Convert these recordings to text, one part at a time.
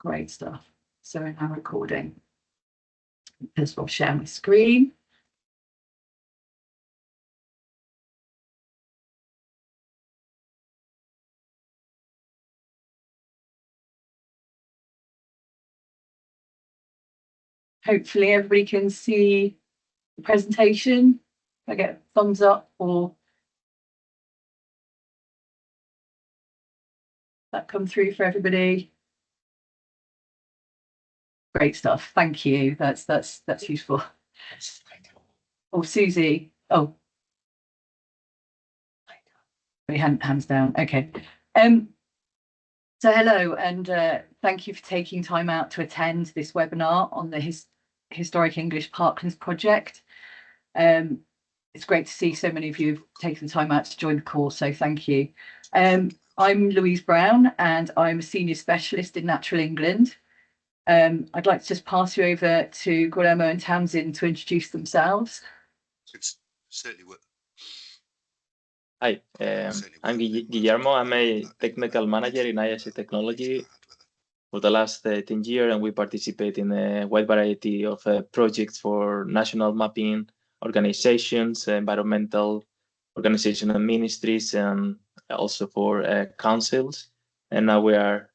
Great stuff. So we're now recording. First of all, share my screen. Hopefully everybody can see the presentation. I get a thumbs up or that come through for everybody. Great stuff. Thank you. That's useful. Oh, Susie. Oh, hands down. Okay. So hello, and thank you for taking time out to attend this webinar on the Historic English Parklands project. It's great to see so many of you have taken the time out to join the course, so thank you. I'm Louise Brown, and I'm a senior specialist in Natural England. I'd like to just pass you over to Guillermo and Tamsin to introduce themselves. It's certainly worth. Hi, I'm Guillermo. I'm a technical manager in IIC Technology for the last 10 years, and we participate in a wide variety of projects for national mapping organizations, environmental organizations and ministries, and also for councils. And now we are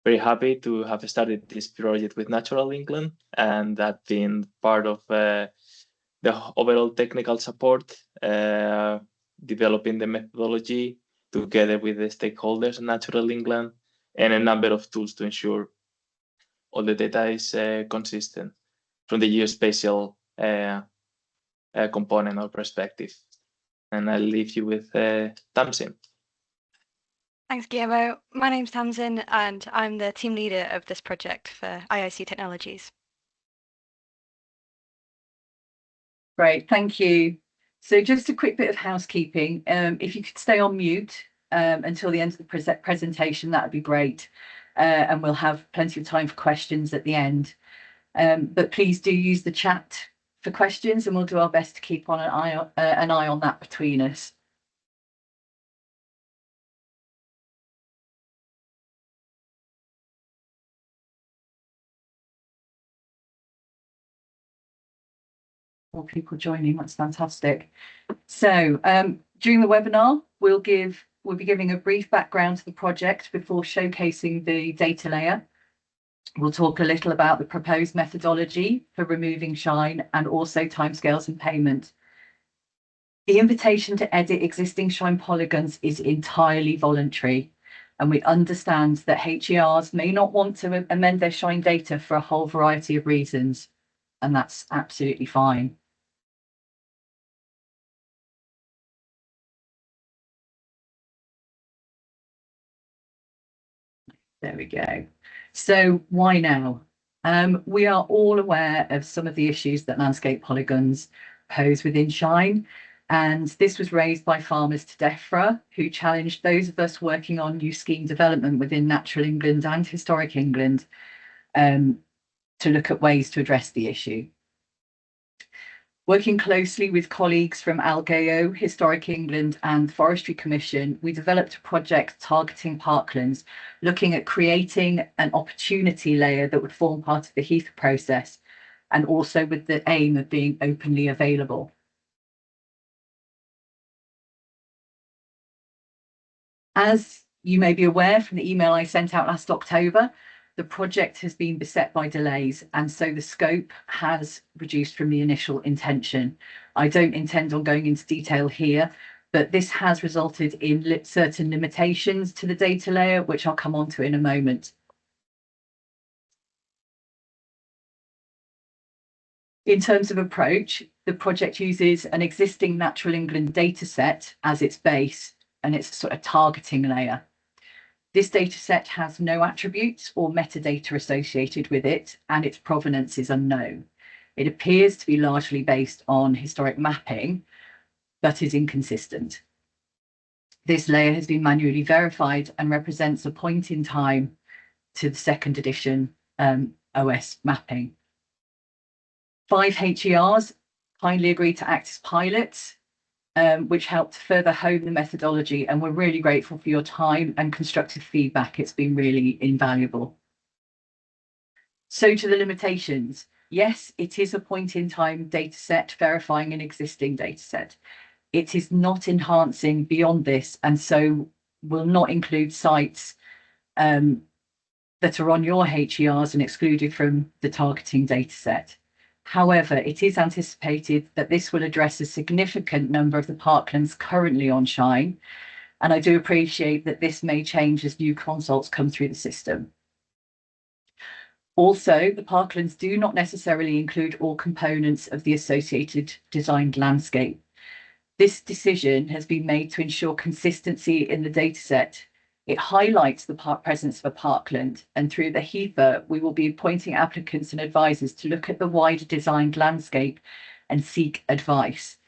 very happy to have started this project with Natural England, and that being part of the overall technical support, developing the methodology together with the stakeholders in Natural England, and a number of tools to ensure all the data is consistent from the geospatial component or perspective. And I'll leave you with Tamsin. Thanks, Guillermo. My name's Tamsin, and I'm the team leader of this project for IIC Technologies. Great, thank you. So just a quick bit of housekeeping. If you could stay on mute until the end of the presentation, that would be great. And we'll have plenty of time for questions at the end. But please do use the chat for questions, and we'll do our best to keep on an eye on that between us. More people joining, that's fantastic. So during the webinar, we'll be giving a brief background to the project before showcasing the data layer. We'll talk a little about the proposed methodology for removing shine and also timescales and payment. The invitation to edit existing shine polygons is entirely voluntary, and we understand that HERs may not want to amend their shine data for a whole variety of reasons, and that's absolutely fine. There we go. So why now? We are all aware of some of the issues that landscape polygons pose within shine, and this was raised by farmers to DEFRA, who challenged those of us working on new scheme development within Natural England and Historic England to look at ways to address the issue. Working closely with colleagues from Algeo, Historic England and Forestry Commission, we developed a project targeting parklands, looking at creating an opportunity layer that would form part of the Heath process, and also with the aim of being openly available. As you may be aware from the email I sent out last October, the project has been beset by delays, and so the scope has reduced from the initial intention. I don't intend on going into detail here, but this has resulted in certain limitations to the data layer, which I'll come on to in a moment. In terms of approach, the project uses an existing Natural England data set as its base, and it's a sort of targeting layer. This data set has no attributes or metadata associated with it, and its provenance is unknown. It appears to be largely based on historic mapping, but is inconsistent. This layer has been manually verified and represents a point in time to the second edition OS mapping. 5 HERs kindly agreed to act as pilots, which helped further hone the methodology, and we're really grateful for your time and constructive feedback. It's been really invaluable. So to the limitations. Yes, it is a point-in-time data set verifying an existing data set. It is not enhancing beyond this, and so will not include sites that are on your HERs and excluded from the targeting data set. However, it is anticipated that this will address a significant number of the parklands currently on Shine, and I do appreciate that this may change as new consults come through the system. Also, the parklands do not necessarily include all components of the associated designed landscape. This decision has been made to ensure consistency in the dataset. It highlights the presence of a parkland, and through the HEFA, we will be appointing applicants and advisors to look at the wider designed landscape and seek advice.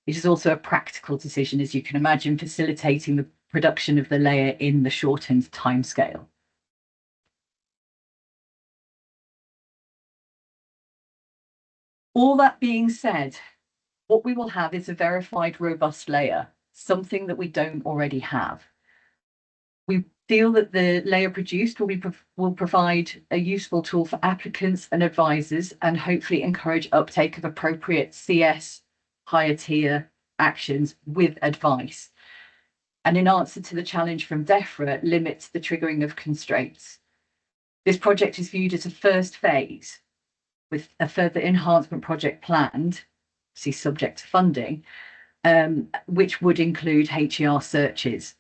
It is also a practical decision, as you can imagine, facilitating the production of the layer in the shortened timescale. All that being said, what we will have is a verified robust layer, something that we don't already have. We feel that the layer produced will provide a useful tool for applicants and advisors, and hopefully encourage uptake of appropriate CS higher tier actions with advice. And in answer to the challenge from DEFRA, limits the triggering of constraints. This project is viewed as a first phase, with a further enhancement project planned, see subject to funding, which would include HER searches.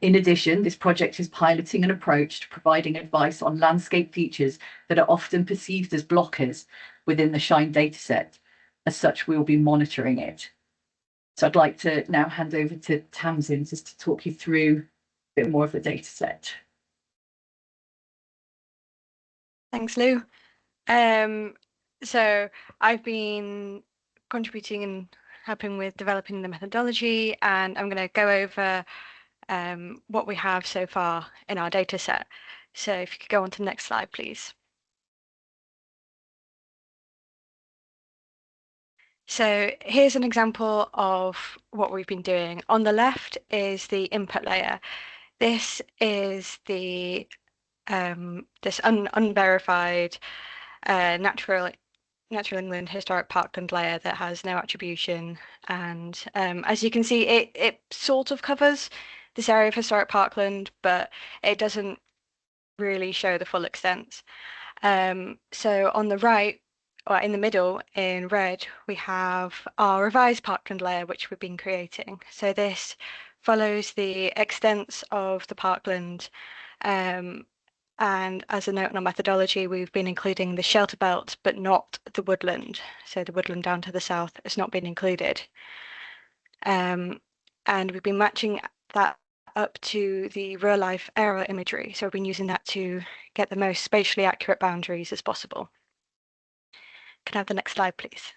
In addition, this project is piloting an approach to providing advice on landscape features that are often perceived as blockers within the Shine dataset. As such, we will be monitoring it. So I'd like to now hand over to Tamsin just to talk you through a bit more of the dataset. Thanks, Lou. So I've been contributing and helping with developing the methodology, and I'm going to go over what we have so far in our data set. So if you could go on to the next slide, please. So here's an example of what we've been doing. On the left is the input layer. This is the this unverified natural England historic parkland layer that has no attribution, and as you can see, it sort of covers this area of historic parkland, but it doesn't really show the full extent. So on the right, or in the middle in red, we have our revised parkland layer, which we've been creating. So this follows the extents of the parkland, and as a note on our methodology, we've been including the shelter belt, but not the woodland. So the woodland down to the south has not been included. And we've been matching that up to the real life aerial imagery. So we've been using that to get the most spatially accurate boundaries as possible. Can I have the next slide, please?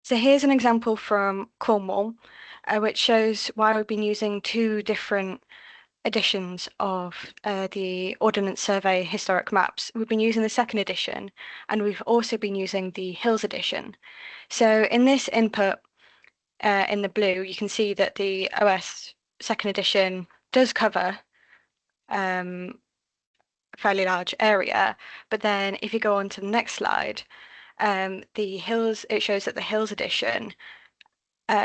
So here's an example from Cornwall, which shows why we've been using two different editions of the Ordnance Survey historic maps. We've been using the second edition, and we've also been using the Hills edition. So in this input, in the blue, you can see that the OS second edition does cover a fairly large area, but then if you go on to the next slide, the Hills, it shows that the Hills edition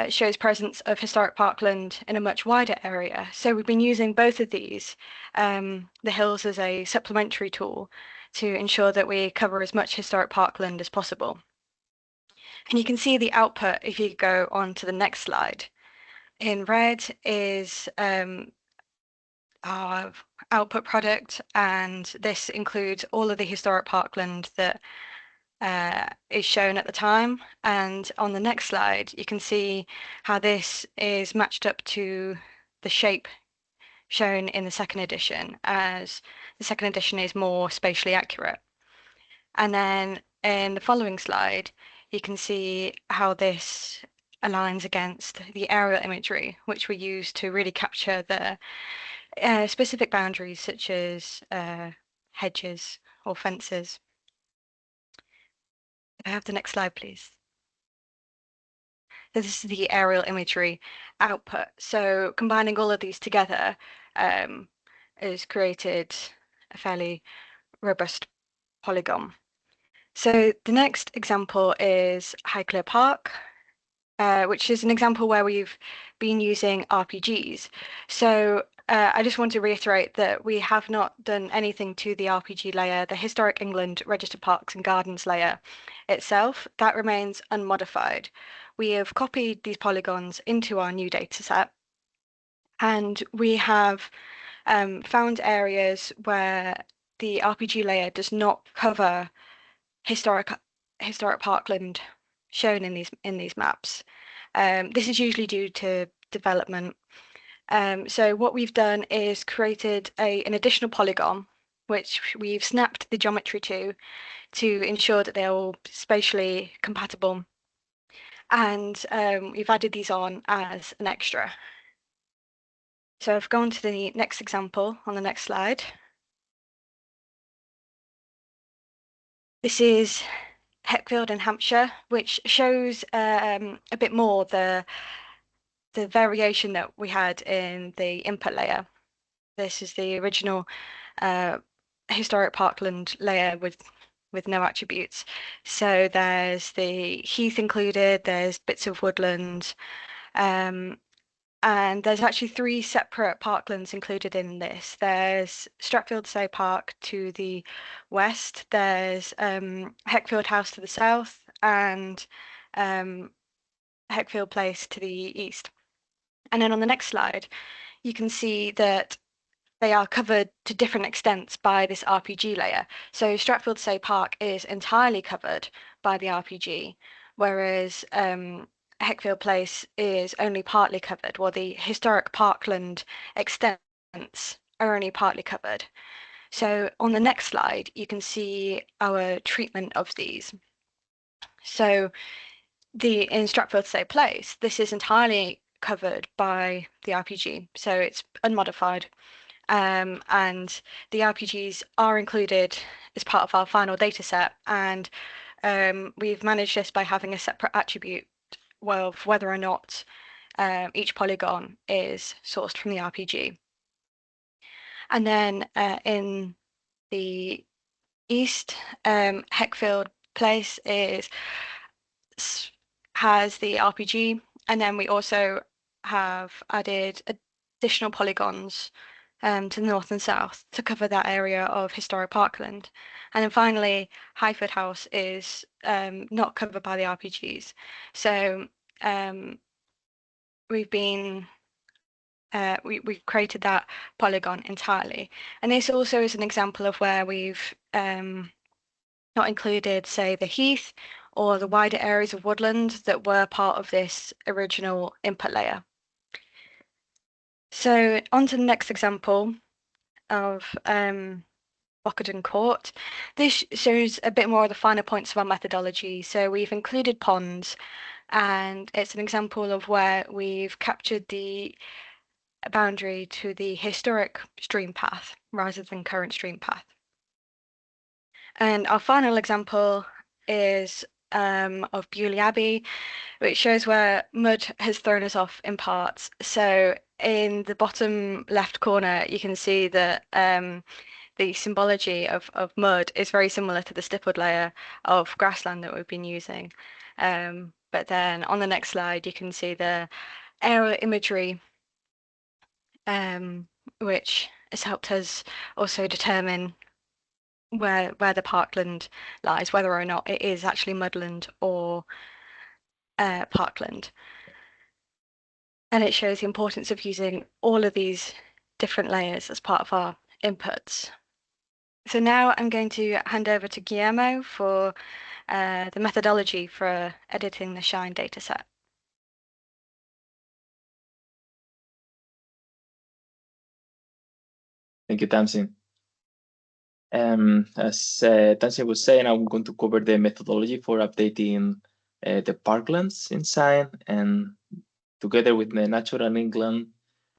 shows presence of historic parkland in a much wider area. So we've been using both of these, the Hills as a supplementary tool to ensure that we cover as much historic parkland as possible. And you can see the output if you go on to the next slide. In red is our output product, and this includes all of the historic parkland that is shown at the time. And on the next slide, you can see how this is matched up to the shape shown in the second edition, as the second edition is more spatially accurate. And then in the following slide, you can see how this aligns against the aerial imagery, which we use to really capture the specific boundaries, such as hedges or fences. Can I have the next slide, please? So this is the aerial imagery output. So combining all of these together, has created a fairly robust polygon. So the next example is Highclere Park, which is an example where we've been using RPGs. So I just want to reiterate that we have not done anything to the RPG layer, the Historic England Register Parks and Gardens layer itself. That remains unmodified. We have copied these polygons into our new dataset, and we have found areas where the RPG layer does not cover historic parkland shown in these maps. This is usually due to development. So what we've done is created an additional polygon, which we've snapped the geometry to ensure that they're all spatially compatible. And we've added these on as an extra. So I've gone to the next example on the next slide. This is Heckfield in Hampshire, which shows a bit more the variation that we had in the input layer. This is the original historic parkland layer with no attributes. So there's the heath included, there's bits of woodland, and there's actually 3 separate parklands included in this. There's Stratfield Park to the west, there's Heckfield House to the south, and Heckfield Place to the east. And then on the next slide, you can see that they are covered to different extents by this RPG layer. So Stratfield Park is entirely covered by the RPG, whereas Heckfield Place is only partly covered, while the historic parkland extents are only partly covered. So on the next slide, you can see our treatment of these. So in Stratfield Place, this is entirely covered by the RPG, so it's unmodified. And the RPGs are included as part of our final data set, and we've managed this by having a separate attribute of whether or not each polygon is sourced from the RPG. And then in the east, Heckfield Place has the RPG, and then we also have added additional polygons to the north and south to cover that area of historic parkland. And then finally, Highford House is not covered by the RPGs. So we've created that polygon entirely. And this also is an example of where we've not included, say, the heath or the wider areas of woodland that were part of this original input layer. So on to the next example of Bockenden Court. This shows a bit more of the finer points of our methodology. So we've included ponds, and it's an example of where we've captured the boundary to the historic stream path rather than current stream path. And our final example is of Bewley Abbey, which shows where mud has thrown us off in parts. So in the bottom left corner, you can see that the symbology of mud is very similar to the stippled layer of grassland that we've been using. But then on the next slide, you can see the aerial imagery, which has helped us also determine where the parkland lies, whether or not it is actually mudland or parkland. And it shows the importance of using all of these different layers as part of our inputs. So now I'm going to hand over to Guillermo for the methodology for editing the Shine dataset. Thank you, Tamsin. As Tamsin was saying, I'm going to cover the methodology for updating the parklands in Shine, and together with the Natural England,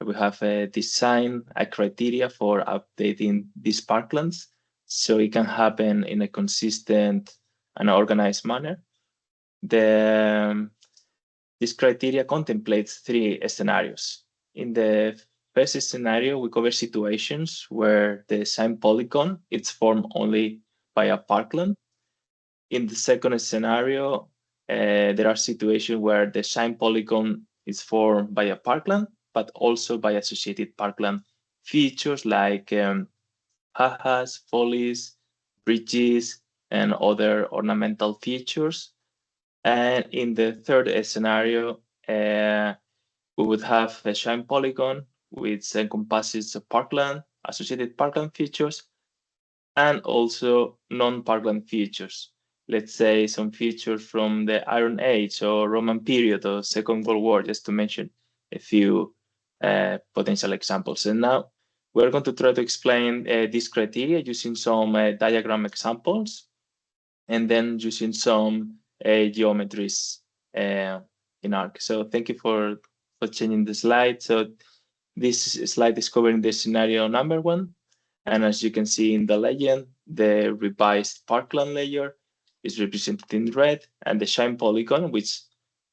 we have designed a criteria for updating these parklands so it can happen in a consistent and organized manner. This criteria contemplates 3 scenarios. In the first scenario, we cover situations where the sign polygon is formed only by a parkland. In the second scenario, there are situations where the sign polygon is formed by a parkland, but also by associated parkland features like ha-has, follies, bridges, and other ornamental features. And in the third scenario, we would have a shine polygon which encompasses a parkland, associated parkland features, and also non-parkland features. Let's say some features from the Iron Age or Roman period or Second World War, just to mention a few potential examples. And now we're going to try to explain this criteria using some diagram examples and then using some geometries in ARC. So thank you for changing the slide. So this slide is covering the scenario number 1. And as you can see in the legend, the revised parkland layer is represented in red, and the shine polygon, which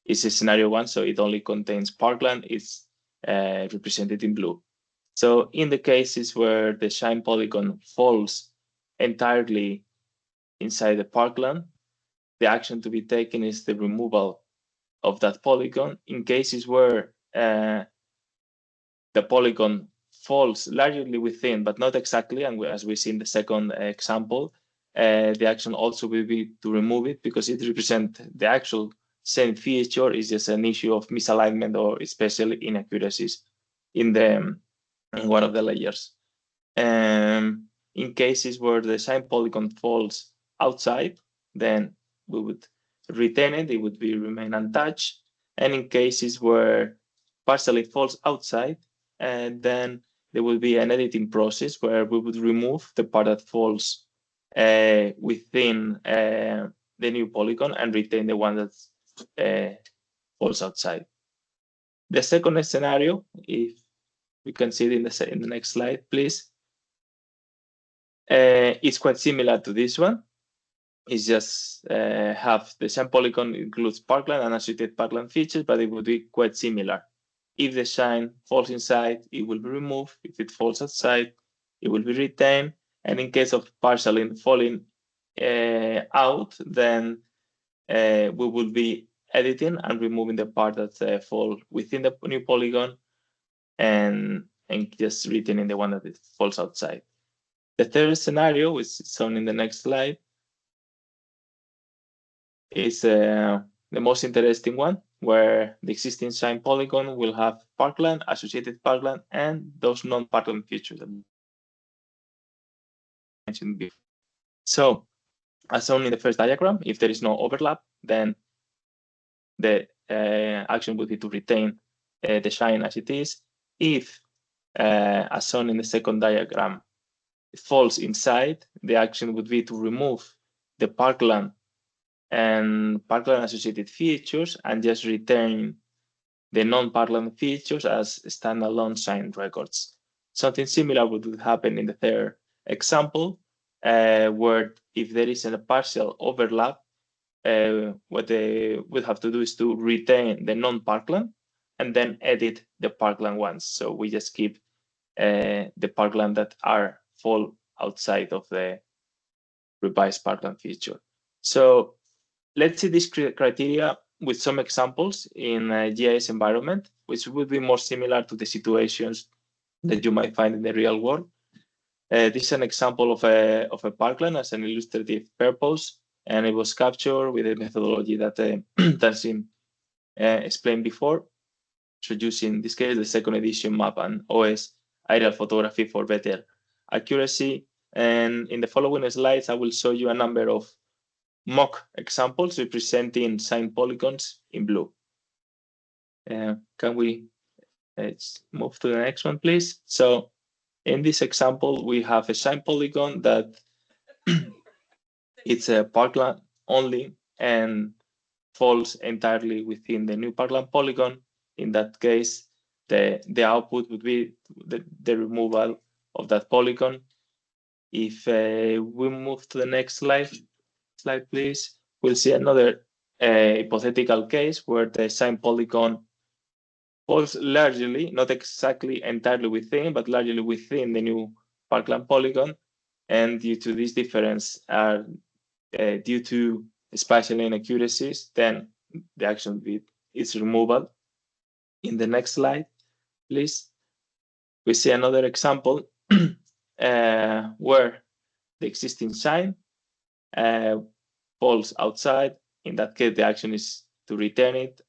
is a scenario 1, so it only contains parkland, is represented in blue. So in the cases where the shine polygon falls entirely inside the parkland, the action to be taken is the removal of that polygon. In cases where the polygon falls largely within, but not exactly, and as we see in the second example, the action also will be to remove it because it represents the actual same feature. Is just an issue of misalignment or especially inaccuracies in one of the layers. In cases where the shine polygon falls outside, then we would retain it, it would remain untouched. And in cases where partially falls outside, and then there will be an editing process where we would remove the part that falls within the new polygon and retain the one that falls outside. The second scenario, if we can see it in the next slide, please, is quite similar to this one. It's just have the shine polygon includes parkland and associated parkland features, but it would be quite similar. If the shine falls inside, it will be removed. If it falls outside, it will be retained. And in case of partially falling out, then we will be editing and removing the part that fall within the new polygon and just retaining the one that it falls outside. The third scenario, which is shown in the next slide, is the most interesting one, where the existing shine polygon will have parkland, associated parkland, and those non-parkland features that I mentioned before. So, as shown in the first diagram, if there is no overlap, then the action would be to retain the shine as it is. If, as shown in the second diagram, it falls inside, the action would be to remove the parkland and parkland associated features and just retain the non-parkland features as standalone shine records. Something similar would happen in the third example, where if there is a partial overlap, what they would have to do is to retain the non-parkland and then edit the parkland ones. So we just keep the parkland that fall outside of the revised parkland feature. So let's see this criteria with some examples in a GIS environment, which would be more similar to the situations that you might find in the real world. This is an example of a parkland as an illustrative purpose, and it was captured with a methodology that Tansim explained before, introducing, in this case, the second edition map and OS aerial photography for better accuracy. And in the following slides, I will show you a number of mock examples representing shine polygons in blue. Can we move to the next one, please? So in this example, we have a shine polygon that it's a parkland only and falls entirely within the new parkland polygon. In that case, the output would be the removal of that polygon. If we move to the next slide, please, we'll see another hypothetical case where the shine polygon falls largely, not exactly entirely within, but largely within the new parkland polygon. And due to this difference are due to spatial inaccuracies, then the action bit is removal. In the next slide, please, we see another example where the existing sign falls outside. In that case, the action is to return it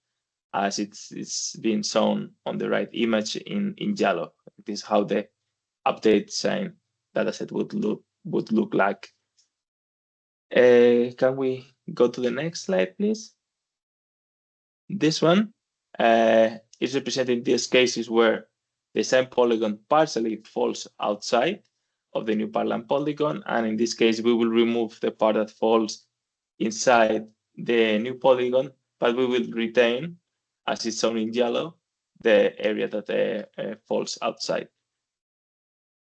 as it's being shown on the right image in yellow. This is how the update sign dataset would look like. Can we go to the next slide, please? This one is representing these cases where the same polygon partially falls outside of the new parkland polygon, and in this case, we will remove the part that falls inside the new polygon, but we will retain, as it's shown in yellow, the area that falls outside.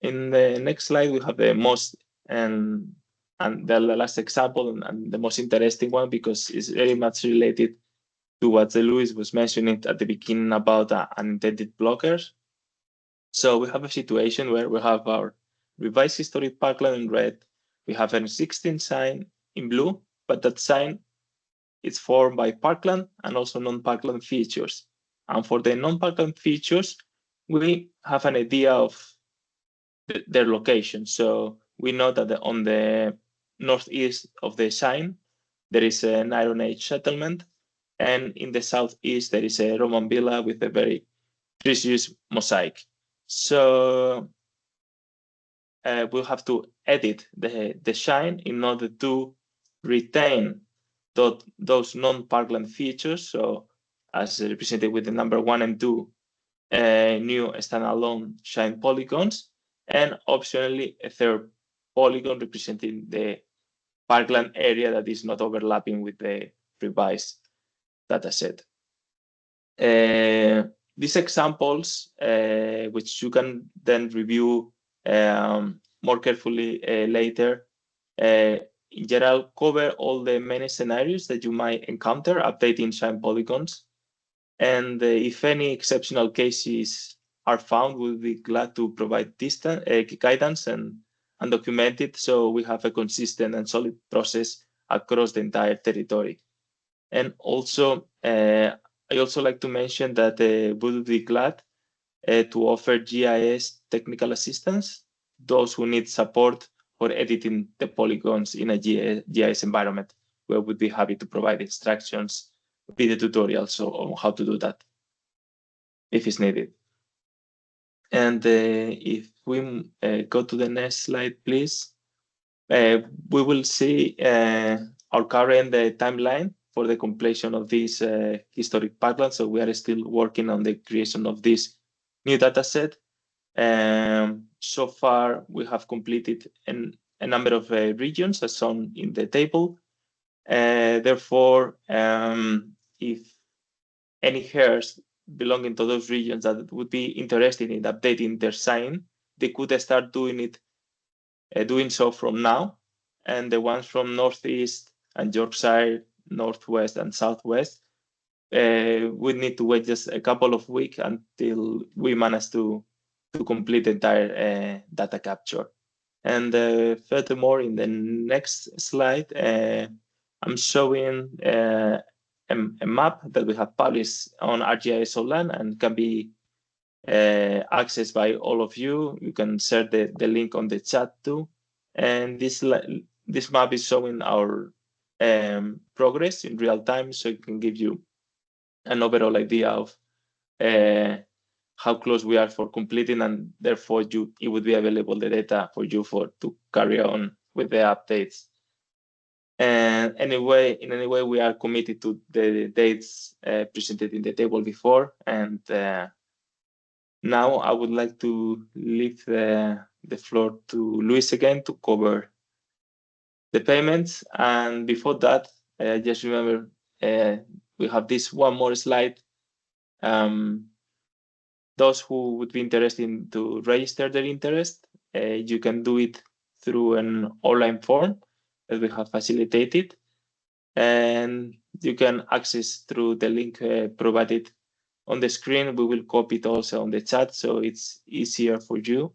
In the next slide, we have the most and the last example and the most interesting one, because it's very much related to what Luis was mentioning at the beginning about unintended blockers. So we have a situation where we have our revised historic parkland in red. We have an existing sign in blue, but that sign is formed by parkland and also non-parkland features. And for the non-parkland features, we have an idea of their location. So we know that on the northeast of the sign, there is an Iron Age settlement. And in the southeast, there is a Roman villa with a very precious mosaic. So we'll have to edit the sign in order to retain those non-parkland features. So as represented with the number 1 and 2 new standalone shine polygons, and optionally a third polygon representing the parkland area that is not overlapping with the revised dataset. These examples, which you can then review more carefully later, in general cover all the many scenarios that you might encounter updating shine polygons. And if any exceptional cases are found, we'll be glad to provide guidance and document it, so we have a consistent and solid process across the entire territory. And also, I also like to mention that we would be glad to offer GIS technical assistance, those who need support for editing the polygons in a GIS environment. We would be happy to provide instructions, video tutorials on how to do that if it's needed. And if we go to the next slide, please, we will see our current timeline for the completion of this historic parkland. So we are still working on the creation of this new data set. So far, we have completed a number of regions as shown in the table. Therefore, if any heirs belonging to those regions that would be interested in updating their sign, they could start doing so from now. And the ones from Northeast and Yorkshire, Northwest and Southwest, we need to wait just a couple of weeks until we manage to complete the entire data capture. And furthermore, in the next slide, I'm showing a map that we have published on ArcGIS Online and can be accessed by all of you. You can share the link on the chat too. And this map is showing our progress in real time, so it can give you an overall idea of how close we are for completing, and therefore it would be available the data for you to carry on with the updates. And in any way, we are committed to the dates presented in the table before. And now I would like to leave the floor to Luis again to cover the payments. And before that, just remember, we have this one more slide. Those who would be interested to register their interest, you can do it through an online form that we have facilitated, and you can access through the link provided on the screen. We will copy it also on the chat, so it's easier for you.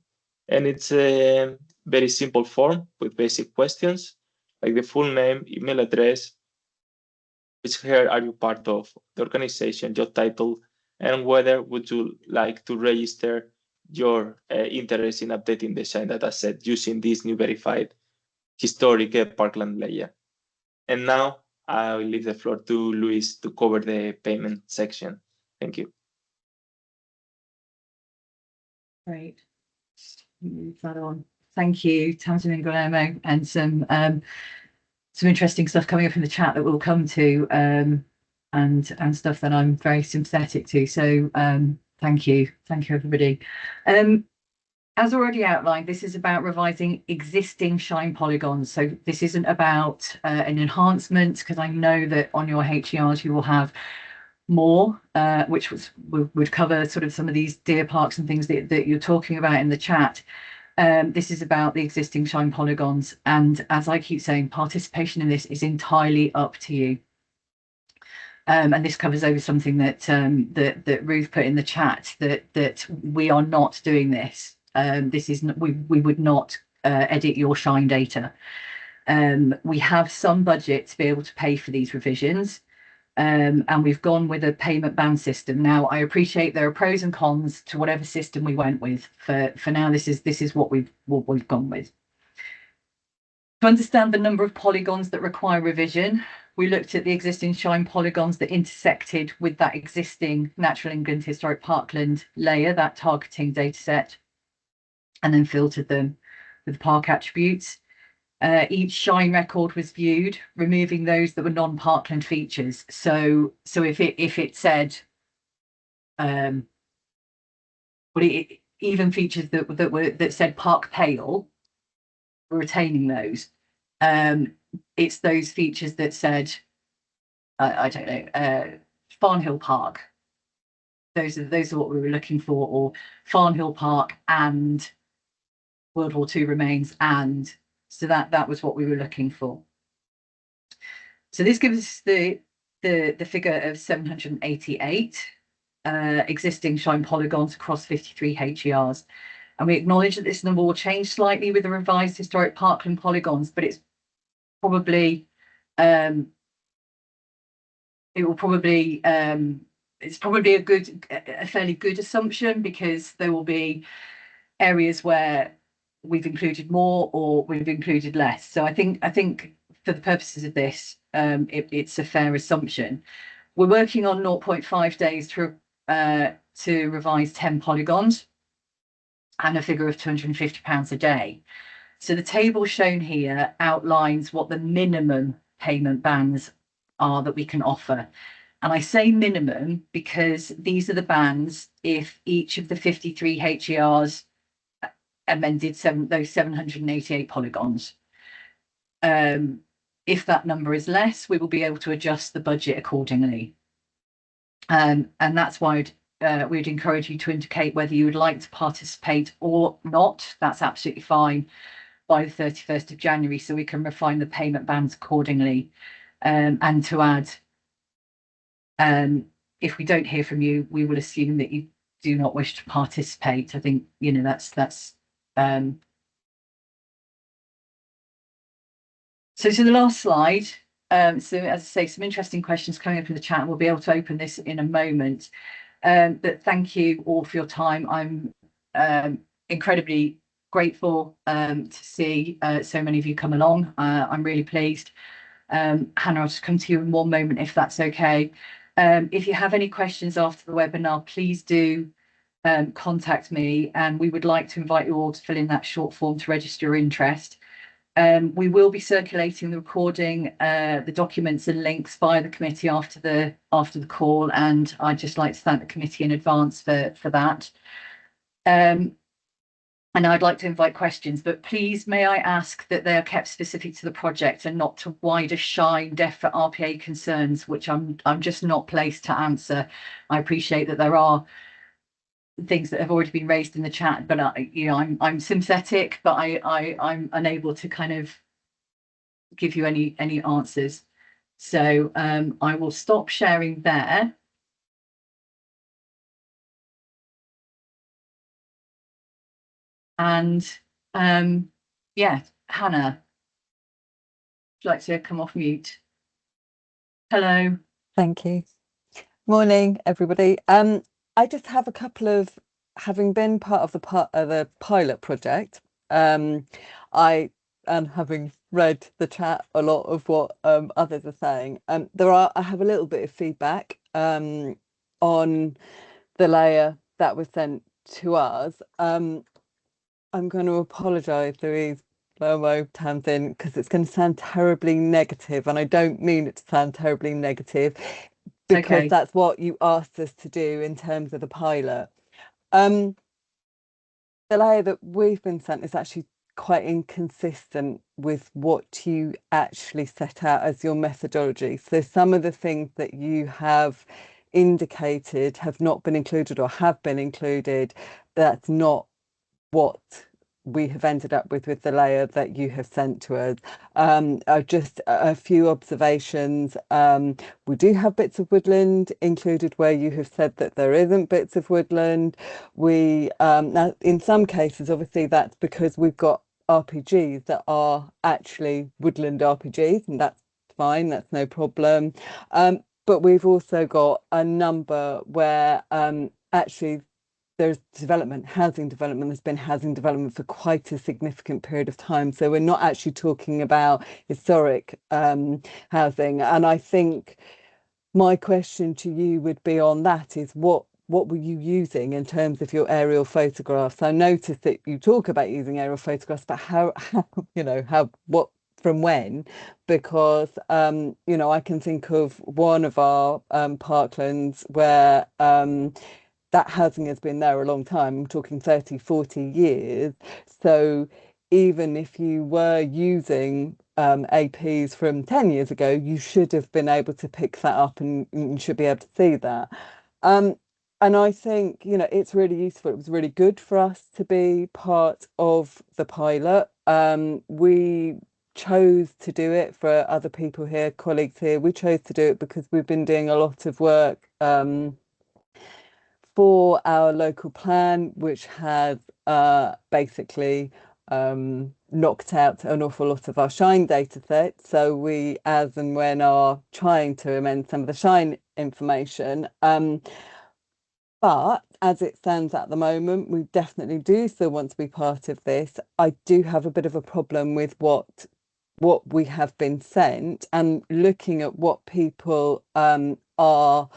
And it's a very simple form with basic questions, like the full name, email address, which here are you part of, the organization, job title, and whether would you like to register your interest in updating the shine data set using this new verified historic parkland layer. And now I will leave the floor to Luis to cover the payment section. Thank you. Great. Move that on. Thank you, Tamsin and Guillermo, and some interesting stuff coming up in the chat that we'll come to, and stuff that I'm very sympathetic to. So thank you everybody. As already outlined, this is about revising existing Shine polygons. So this isn't about an enhancement, because I know that on your HERs you will have more, which would cover sort of some of these deer parks and things that you're talking about in the chat. This is about the existing Shine polygons, and as I keep saying, participation in this is entirely up to you. And this covers over something that that Ruth put in the chat, that we are not doing this. This is we would not edit your Shine data. We have some budget to be able to pay for these revisions. And we've gone with a payment band system. Now, I appreciate there are pros and cons to whatever system we went with. For now, this is what we've gone with. To understand the number of polygons that require revision, we looked at the existing Shine polygons that intersected with that existing Natural England Historic Parkland layer, that targeting data set, and then filtered them with park attributes. Each Shine record was viewed, removing those that were non-parkland features. So if it said, even features that said Park Pale, we're retaining those. It's those features that said, I don't know, Farnhill Park. Those are what we were looking for, or Farnhill Park and World War II remains, and so that was what we were looking for. So this gives us the figure of 788 existing Shine polygons across 53 HERs. And we acknowledge that this number will change slightly with the revised historic parkland polygons, but it's probably it's probably a fairly good assumption, because there will be areas where we've included more or we've included less. So I think for the purposes of this, it's a fair assumption. We're working on 0.5 days to revise 10 polygons and a figure of £250 a day. So the table shown here outlines what the minimum payment bands are that we can offer. And I say minimum because these are the bands if each of the 53 HERs amended those 788 polygons. If that number is less, we will be able to adjust the budget accordingly. And that's why we'd encourage you to indicate whether you would like to participate or not. That's absolutely fine by the 31st of January, so we can refine the payment bands accordingly. And to add, if we don't hear from you, we will assume that you do not wish to participate. I think, you know, that's so to the last slide. So as I say, some interesting questions coming up in the chat, and we'll be able to open this in a moment. But thank you all for your time. I'm incredibly grateful to see so many of you come along. I'm really pleased. Hannah, I'll just come to you in one moment if that's okay. If you have any questions after the webinar, please do contact me, and we would like to invite you all to fill in that short form to register your interest. We will be circulating the recording, the documents and links via the committee after the call, and I'd just like to thank the committee in advance for that. And I'd like to invite questions, but please may I ask that they are kept specific to the project and not to wider Shine DEFRA RPA concerns, which I'm just not placed to answer. I appreciate that there are things that have already been raised in the chat, but I'm sympathetic, but I'm unable to kind of give you any answers. So I will stop sharing there. And yeah, Hannah, would you like to come off mute? Hello. Thank you. Morning, everybody. I just have a couple of, having been part of the pilot project, I and having read the chat, a lot of what others are saying. I have a little bit of feedback on the layer that was sent to us. I'm going to apologise, Louise, Lomo, Tamsin, because it's going to sound terribly negative, and I don't mean it to sound terribly negative, because that's what you asked us to do in terms of the pilot. The layer that we've been sent is actually quite inconsistent with what you actually set out as your methodology. So some of the things that you have indicated have not been included or have been included. That's not what we have ended up with the layer that you have sent to us. Just a few observations. We do have bits of woodland included where you have said that there isn't bits of woodland. We now in some cases, obviously, that's because we've got RPGs that are actually woodland RPGs, and that's fine, that's no problem. But we've also got a number where actually there's housing development. There's been housing development for quite a significant period of time. So we're not actually talking about historic housing. And I think my question to you would be on that is what were you using in terms of your aerial photographs? I noticed that you talk about using aerial photographs, but how what from when? Because I can think of one of our parklands where that housing has been there a long time. I'm talking 30, 40 years. So even if you were using APs from 10 years ago, you should have been able to pick that up, and you should be able to see that. And I think, it's really useful. It was really good for us to be part of the pilot. We chose to do it for other people here, colleagues here. We chose to do it because we've been doing a lot of work for our local plan, which has basically knocked out an awful lot of our shine data set. So we, as and when, are trying to amend some of the shine information. But as it stands at the moment, we definitely do still want to be part of this. I do have a bit of a problem with what we have been sent, and looking at what people are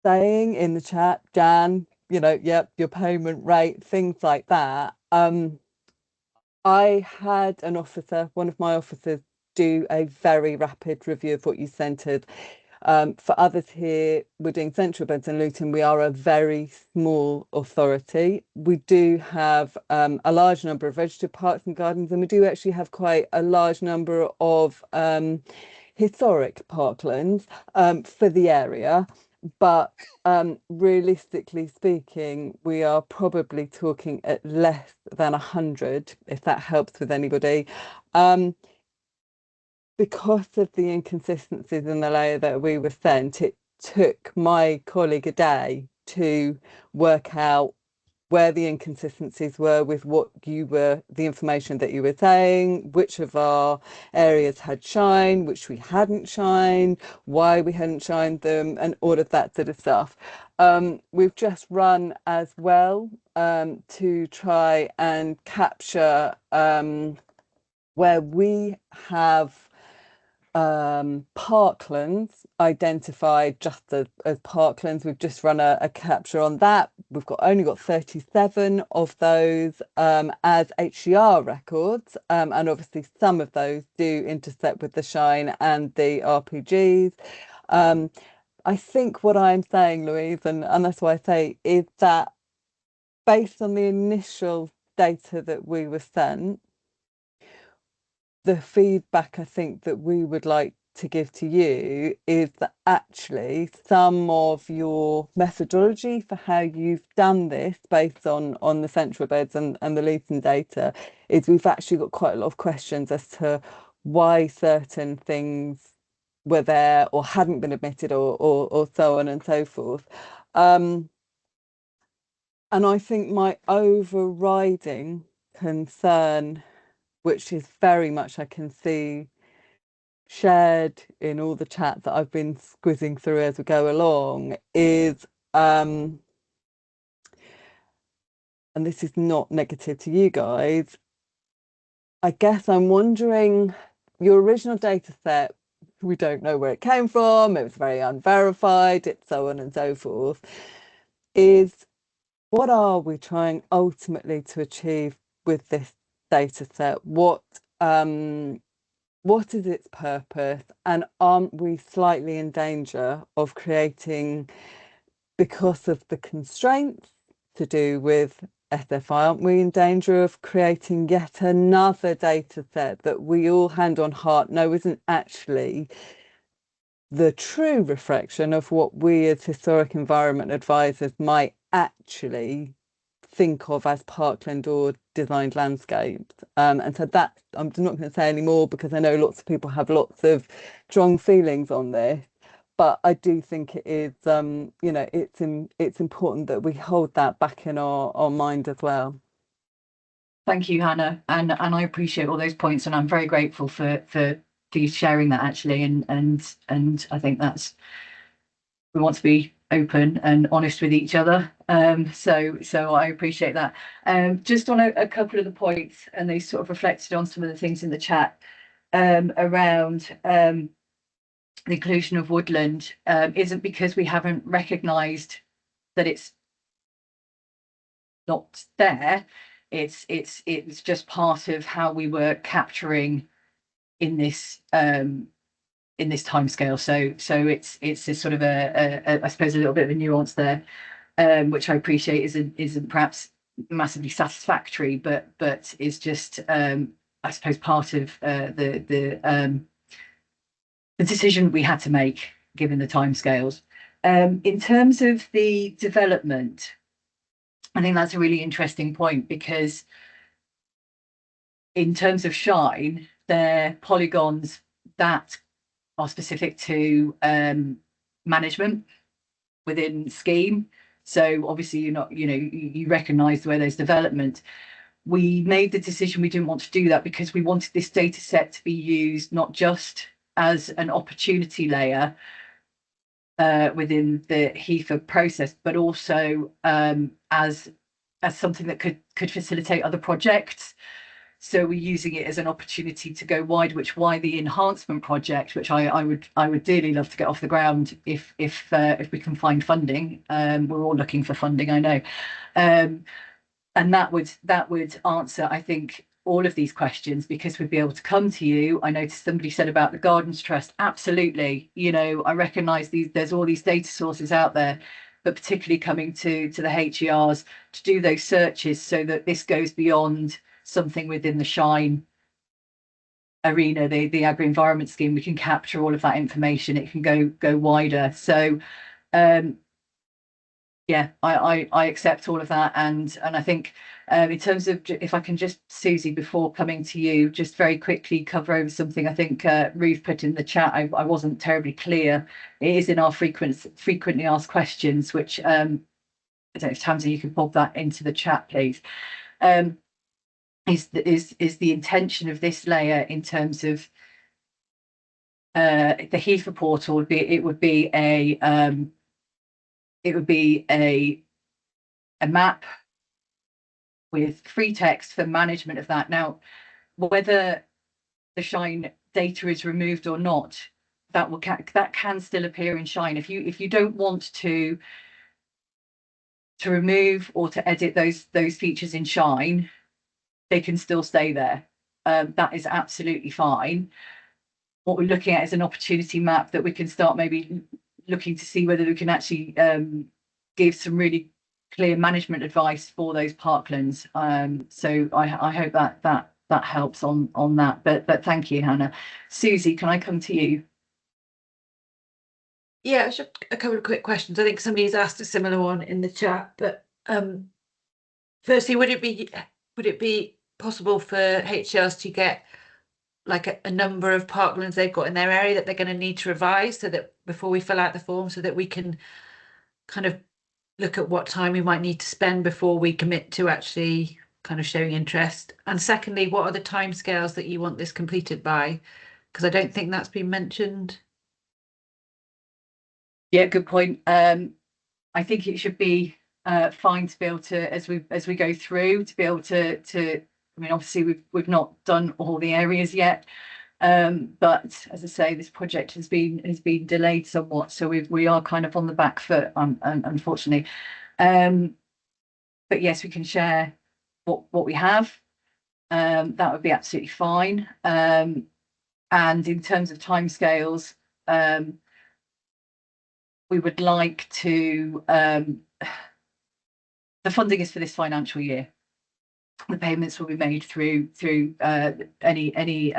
saying in the chat, Jan, yep, your payment rate, things like that. I had one of my officers, do a very rapid review of what you sent us. For others here, we're doing Central Beds and Luton. We are a very small authority. We do have a large number of registered parks and gardens, and we do actually have quite a large number of historic parklands for the area. But realistically speaking, we are probably talking at less than 100, if that helps with anybody. Because of the inconsistencies in the layer that we were sent, it took my colleague a day to work out where the inconsistencies were with the information that you were saying, which of our areas had shine, which we hadn't shined, why we hadn't shined them, and all of that sort of stuff. We've just run as well to try and capture where we have parklands identified just as parklands. We've just run a capture on that. We've only got 37 of those as HCR records, and obviously some of those do intersect with the shine and the RPGs. I think what I'm saying, Louise, and that's why I say, is that based on the initial data that we were sent, the feedback I think that we would like to give to you is that actually some of your methodology for how you've done this based on the Central Beds and the Luton data is we've actually got quite a lot of questions as to why certain things were there or hadn't been admitted or so on and so forth. And I think my overriding concern, which is very much I can see shared in all the chat that I've been squizzing through as we go along, is and this is not negative to you guys, I guess I'm wondering, your original data set, we don't know where it came from, it was very unverified, it's so on and so forth, is what are we trying ultimately to achieve with this data set? What is its purpose? And aren't we slightly in danger of creating, because of the constraints to do with SFI, aren't we in danger of creating yet another data set that we all hand on heart know isn't actually the true reflection of what we as historic environment advisors might actually think of as parkland or designed landscapes? And so that, I'm not going to say any more because I know lots of people have lots of strong feelings on this, but I do think it is, you know, it's important that we hold that back in our mind as well. Thank you, Hannah, and I appreciate all those points, and I'm very grateful for you sharing that actually, and I think that's, we want to be open and honest with each other. So I appreciate that. Just on a couple of the points, and they sort of reflected on some of the things in the chat around the inclusion of woodland isn't because we haven't recognised that it's not there. It's just part of how we were capturing in this timescale. So it's a sort of a I suppose a little bit of a nuance there, which I appreciate isn't perhaps massively satisfactory, but is just I suppose part of the decision we had to make given the timescales. In terms of the development, I think that's a really interesting point, because in terms of shine, they're polygons that are specific to management within scheme. So obviously you recognise where there's development. We made the decision we didn't want to do that because we wanted this data set to be used not just as an opportunity layer within the HEFA process, but also as something that could facilitate other projects. So we're using it as an opportunity to go wide, why the enhancement project, which I would dearly love to get off the ground if we can find funding. We're all looking for funding, I know, and that would answer, I think, all of these questions, because we'd be able to come to you. I noticed somebody said about the Gardens Trust. Absolutely, I recognise there's all these data sources out there, but particularly coming to the HERs to do those searches so that this goes beyond something within the shine arena, the agri-environment scheme. We can capture all of that information. It can go wider. So yeah, I accept all of that, and I think in terms of, if I can just, Susie, before coming to you, just very quickly cover over something I think Ruth put in the chat. I wasn't terribly clear. It is in our frequently asked questions, which I don't know if Tamsin, you can pop that into the chat, please. Is the intention of this layer in terms of the HEFA portal would be a map with free text for management of that. Now, whether the shine data is removed or not, that can still appear in shine. If you don't want to remove or to edit those features in shine, they can still stay there. That is absolutely fine. What we're looking at is an opportunity map that we can start maybe looking to see whether we can actually give some really clear management advice for those parklands. So I hope that helps on that. But thank you, Hannah. Susie, can I come to you? Yeah, just a couple of quick questions. I think somebody's asked a similar one in the chat, but firstly, would it be possible for HLs to get like a number of parklands they've got in their area that they're going to need to revise, so that before we fill out the form, so that we can kind of look at what time we might need to spend before we commit to actually kind of showing interest? And secondly, what are the timescales that you want this completed by? Because I don't think that's been mentioned. Yeah, good point. I think it should be fine to be able to, as we go through, to be able to. I mean, obviously we've not done all the areas yet, but as I say, this project has been delayed somewhat, so we are kind of on the back foot, unfortunately. But yes, we can share what we have. That would be absolutely fine. And in terms of timescales, we would like to. The funding is for this financial year. The payments will be made through any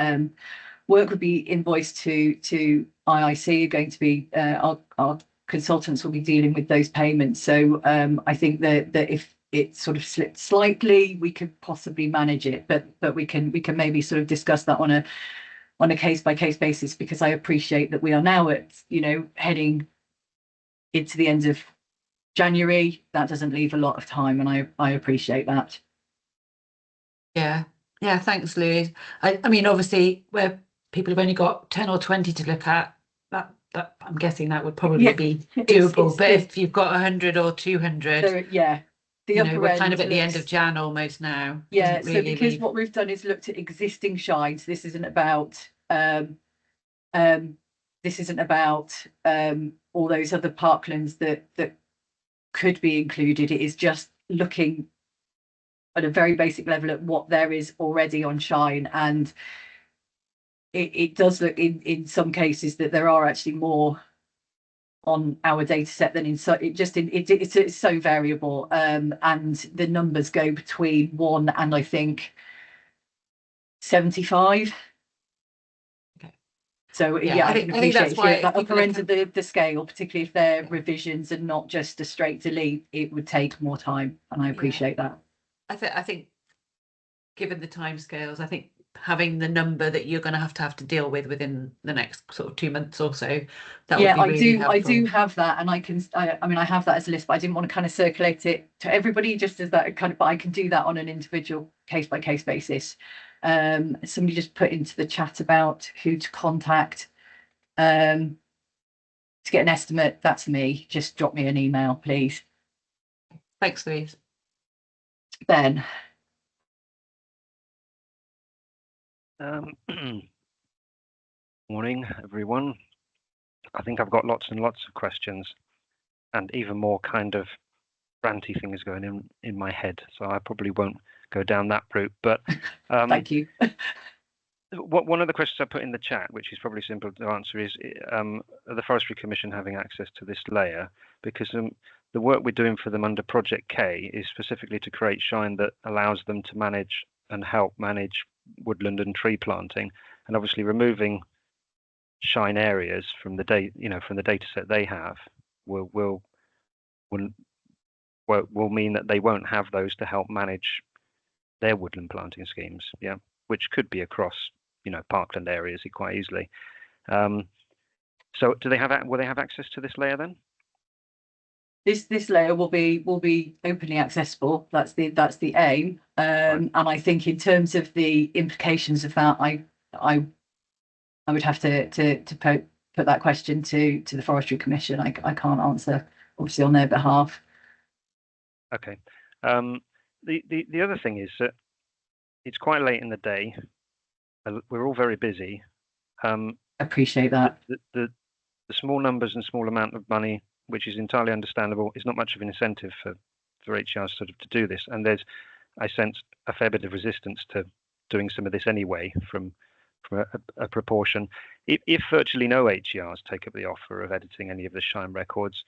work would be invoiced to IIC. Going to be our consultants will be dealing with those payments. So I think that if it sort of slipped slightly, we could possibly manage it, but we can maybe sort of discuss that on a case by case basis, because I appreciate that we are now at, heading into the end of January. That doesn't leave a lot of time, and I appreciate that. Yeah, thanks, Louise. I mean, obviously, where people have only got 10 or 20 to look at, that I'm guessing that would probably be doable. But if you've got 100 or 200, the upper we're end kind of at the end looks- of Jan almost now. Yeah, Doesn't so really because leave- what we've done is looked at existing shines. This isn't about all those other parklands that could be included. It is just looking at a very basic level at what there is already on shine, and it does look in some cases that there are actually more on our data set than it's so variable, and the numbers go between 1 and I think 75. Okay. So I can appreciate that's why at the upper end of the scale, particularly if they're revisions and not just a straight delete, it would take more time, and I appreciate that. I think given the timescales, I think having the number that you're going to have to deal with within the next sort of 2 months or so, that would be really helpful. I do have that, and I mean I have that as a list, but I didn't want to kind of circulate it to everybody just as that kind of, but I can do that on an individual case by case basis. Somebody just put into the chat about who to contact to get an estimate. That's me. Just drop me an email, please. Thanks, Louise. Ben. Morning, everyone. I think I've got lots and lots of questions, and even more kind of ranty things going in my head, so I probably won't go down that route. But thank you. One of the questions I put in the chat, which is probably simple to answer, is the Forestry Commission having access to this layer? Because the work we're doing for them under Project K is specifically to create shine that allows them to manage and help manage woodland and tree planting, and obviously removing shine areas from the data set they have will mean that they won't have those to help manage their woodland planting schemes, which could be across parkland areas quite easily. So will they have access to this layer then? This layer will be openly accessible. That's the aim. Right. And I think in terms of the implications of that, I would have to put that question to the Forestry Commission. I can't answer obviously on their behalf. Okay. The other thing is that it's quite late in the day. We're all very busy. Appreciate that. The small numbers and small amount of money, which is entirely understandable, is not much of an incentive for HRs sort of to do this. And I sense a fair bit of resistance to doing some of this anyway from a proportion. If virtually no HERs take up the offer of editing any of the shine records,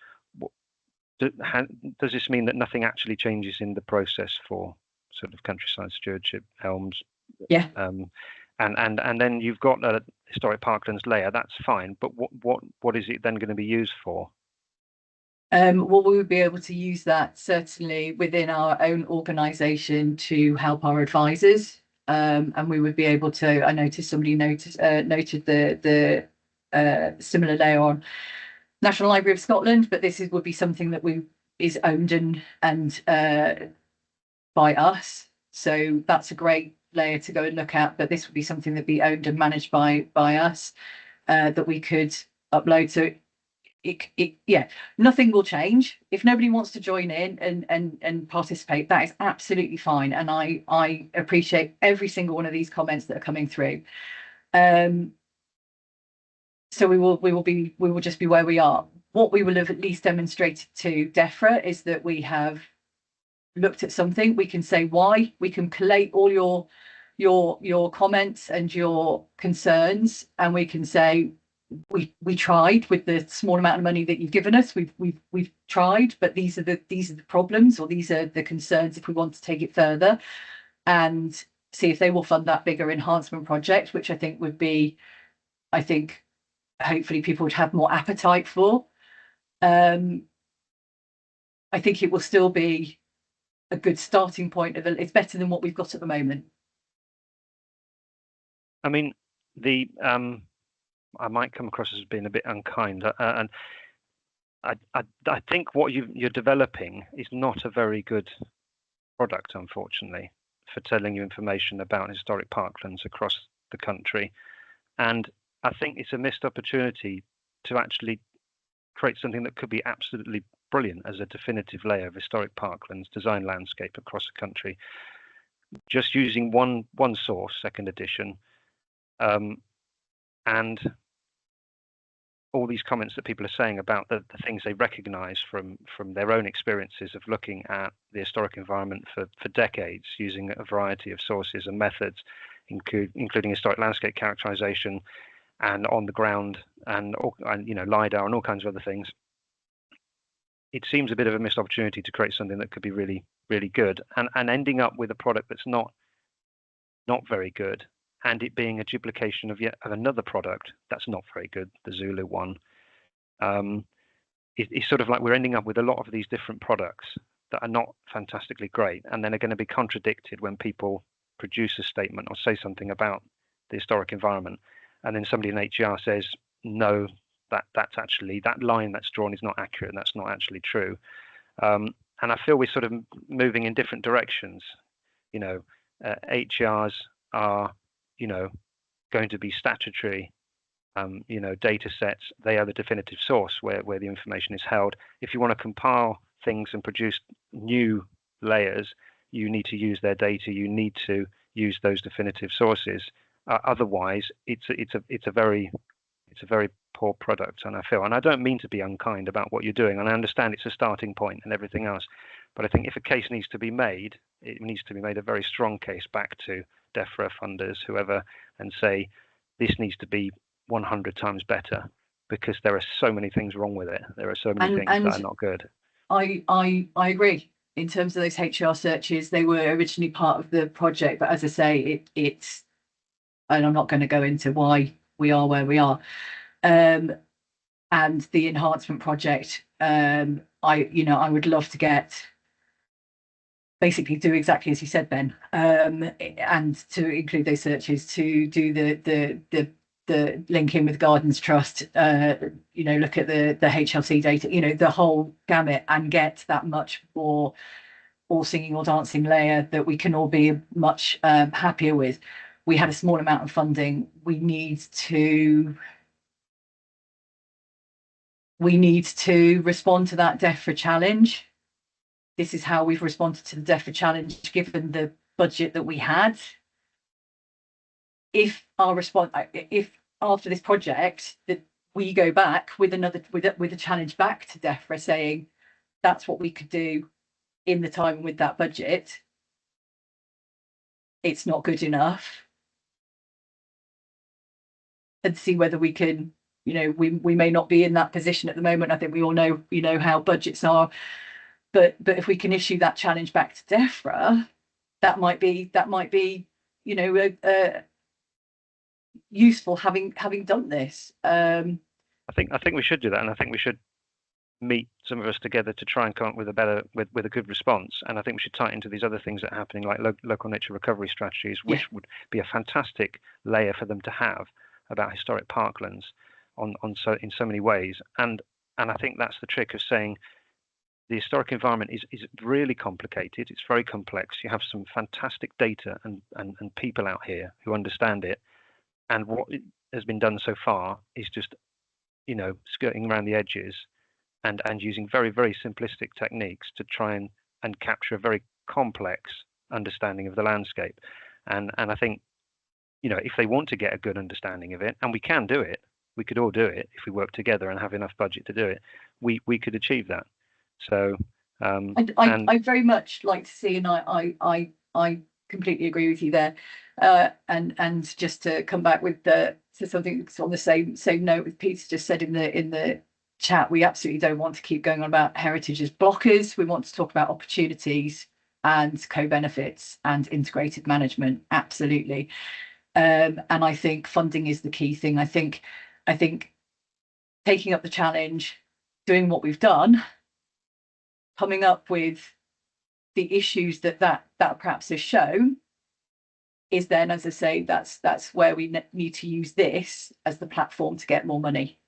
does this mean that nothing actually changes in the process for sort of countryside stewardship, elms? Yeah. And then you've got a historic parklands layer. That's fine, but what is it then going to be used for? Well, we would be able to use that certainly within our own organisation to help our advisors, and we would be able to. I noticed somebody noted the similar layer on National Library of Scotland, but this would be something that we owned and by us. So that's a great layer to go and look at. But this would be something that'd be owned and managed by us that we could upload. So yeah, nothing will change. If nobody wants to join in and participate, that is absolutely fine. And I appreciate every single one of these comments that are coming through. So we will just be where we are. What we will have at least demonstrated to DEFRA is that we have looked at something. We can say why. We can collate all your comments and your concerns, and we can say we tried with the small amount of money that you've given us. We've tried, but these are the problems, or these are the concerns if we want to take it further, and see if they will fund that bigger enhancement project, which I think would be, hopefully people would have more appetite for. I think it will still be a good starting point. It's better than what we've got at the moment. I mean, I might come across as being a bit unkind, and I think what you're developing is not a very good product, unfortunately, for telling you information about historic parklands across the country. And I think it's a missed opportunity to actually create something that could be absolutely brilliant as a definitive layer of historic parklands design landscape across the country, just using one source, second edition, and all these comments that people are saying about the things they recognize from their own experiences of looking at the historic environment for decades, using a variety of sources and methods, including historic landscape characterization and on the ground and LiDAR and all kinds of other things. It seems a bit of a missed opportunity to create something that could be really, really good, and ending up with a product that's not very good, and it being a duplication of another product that's not very good, the Zulu one. It's sort of like we're ending up with a lot of these different products that are not fantastically great, and then are going to be contradicted when people produce a statement or say something about the historic environment, and then somebody in HER says, no, that's actually, that line that's drawn is not accurate, and that's not actually true. And I feel we're sort of moving in different directions. HERs are, going to be statutory, data sets. They are the definitive source where the information is held. If you want to compile things and produce new layers, you need to use their data. You need to use those definitive sources. Otherwise, it's a very poor product. And I don't mean to be unkind about what you're doing, and I understand it's a starting point and everything else. But I think if a case needs to be made, it needs to be made a very strong case back to DEFRA funders, whoever, and say this needs to be 100 times better, because there are so many things wrong with it. There are so many things that are not good. I agree. In terms of those HER searches, they were originally part of the project, but as I say, it's, and I'm not going to go into why we are where we are. And the enhancement project, I would love to get, basically do exactly as you said, Ben, and to include those searches, to do the link in with Gardens Trust, look at the HLC data, the whole gamut, and get that much more all singing or dancing layer that we can all be much happier with. We had a small amount of funding. We need to respond to that DEFRA challenge. This is how we've responded to the DEFRA challenge, given the budget that we had. If after this project that we go back with a challenge back to DEFRA saying that's what we could do in the time with that budget, it's not good enough, and see whether we can, we may not be in that position at the moment. I think we all know, how budgets are, but if we can issue that challenge back to DEFRA, that might be useful, having done this. I think we should do that, and I think we should meet some of us together to try and come up with a good response. And I think we should tie into these other things that are happening, like local nature recovery strategies, which would be a fantastic layer for them to have about historic parklands in so many ways. And I think that's the trick of saying the historic environment is really complicated. It's very complex. You have some fantastic data and people out here who understand it. And what has been done so far is just, you know, skirting around the edges and using very, very simplistic techniques to try and capture a very complex understanding of the landscape. And I think, you know, if they want to get a good understanding of it, and we can do it, we could all do it if we work together and have enough budget to do it, we could achieve that. So I very much like to see, and I completely agree with you there. And just to come back with to something that's on the same note with Peter just said in the chat, we absolutely don't want to keep going on about heritage as blockers. We want to talk about opportunities and co-benefits and integrated management. Absolutely. And I think funding is the key thing. I think taking up the challenge, doing what we've done, coming up with the issues that perhaps is shown, is then, as I say, that's where we need to use this as the platform to get more money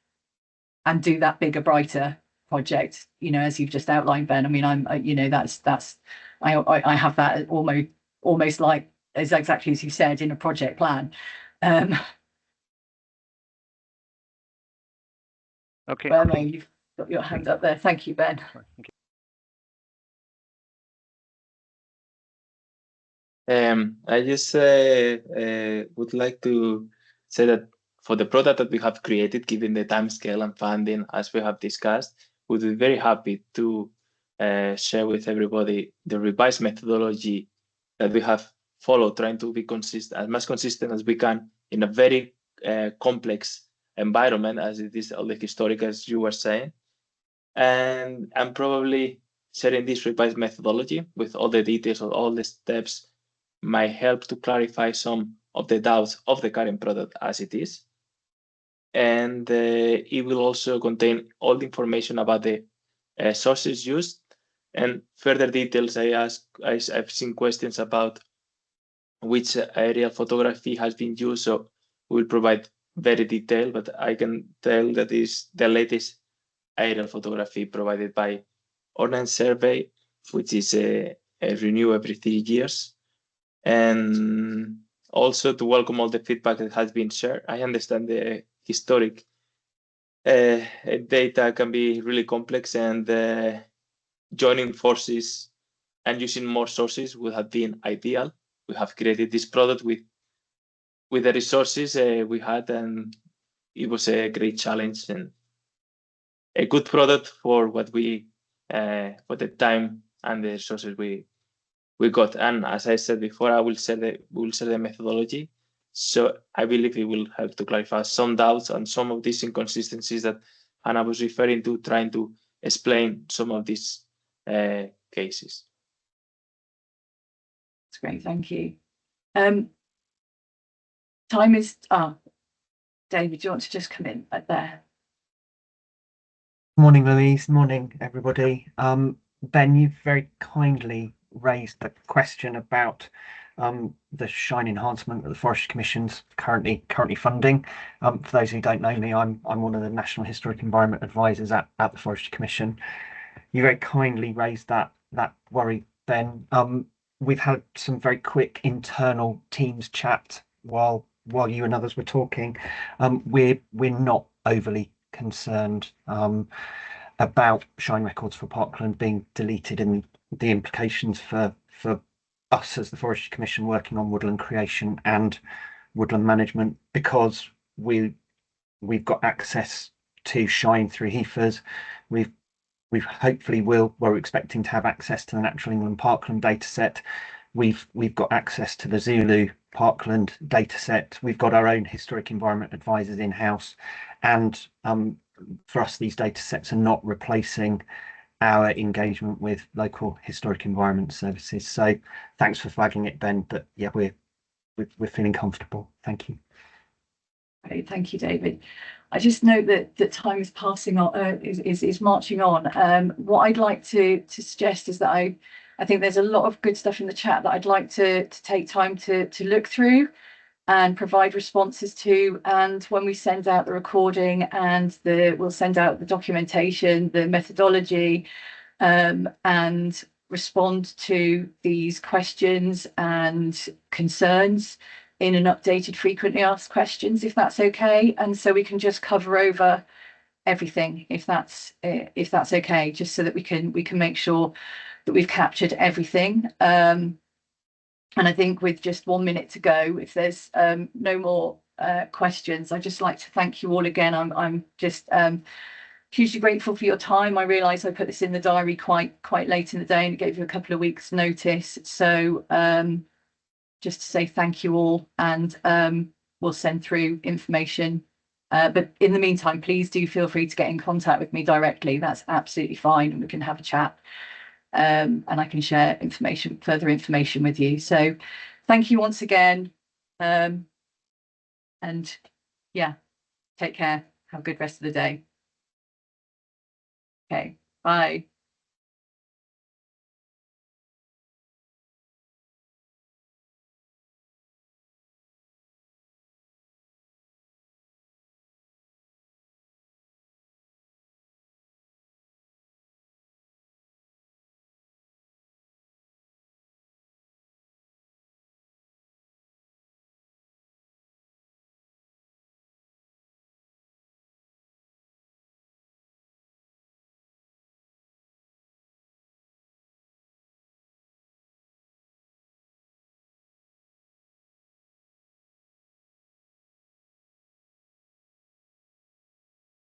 and do that bigger, brighter project. You know, as you've just outlined, Ben. I mean, you know, I have that almost like as exactly as you said in a project plan. Okay. Well, you've got your hand up there. Thank you, Ben. I just would like to say that for the product that we have created, given the time scale and funding, as we have discussed, we'd be very happy to share with everybody the revised methodology that we have followed, trying to be as much consistent as we can in a very complex environment as it is all the historic, as you were saying. And I'm probably sharing this revised methodology with all the details of all the steps might help to clarify some of the doubts of the current product as it is. And it will also contain all the information about the sources used and further details. I've seen questions about which aerial photography has been used, so we'll provide very detailed, but I can tell that is the latest aerial photography provided by Ordnance Survey, which is renewed every 3 years. And also to welcome all the feedback that has been shared. I understand the historic data can be really complex, and joining forces and using more sources would have been ideal. We have created this product with the resources we had, and it was a great challenge and a good product for what we for the time and the resources we got. And as I said before, we'll share the methodology. So I believe it will help to clarify some doubts and some of these inconsistencies that Hannah was referring to, trying to explain some of these cases. That's great, thank you. Time is David, do you want to just come in right there? Morning, Louise. Morning, everybody. Ben, you've very kindly raised the question about the shine enhancement that the Forestry Commission's currently funding. For those who don't know me, I'm one of the National Historic Environment Advisors at the Forestry Commission. You very kindly raised that worry, Ben. We've had some very quick internal Teams chat while you and others were talking. We're not overly concerned about shine records for parkland being deleted and the implications for us as the Forestry Commission working on woodland creation and woodland management, because we've got access to shine through HEFAs. We've hopefully we're expecting to have access to the Natural England Parkland data set. We've got access to the Zulu Parkland data set. We've got our own historic environment advisors in-house, and for us, these data sets are not replacing our engagement with local historic environment services. So thanks for flagging it, Ben, but yeah, we're feeling comfortable. Thank you. Great, thank you, David. I just note that time is passing on, is marching on. What I'd like to suggest is that I think there's a lot of good stuff in the chat that I'd like to take time to look through and provide responses to. And when we send out the recording and we'll send out the documentation, the methodology, and respond to these questions and concerns in an updated frequently asked questions, if that's okay. And so we can just cover over everything, if that's okay, just so that we can make sure that we've captured everything. And I think with just 1 minute to go, if there's no more questions, I'd just like to thank you all again. I'm just hugely grateful for your time. I realise I put this in the diary quite late in the day and gave you a couple of weeks' notice. So just to say thank you all, and we'll send through information. But in the meantime, please do feel free to get in contact with me directly. That's absolutely fine, and we can have a chat. And I can share further information with you. So thank you once again. And yeah, take care. Have a good rest of the day. Okay, bye.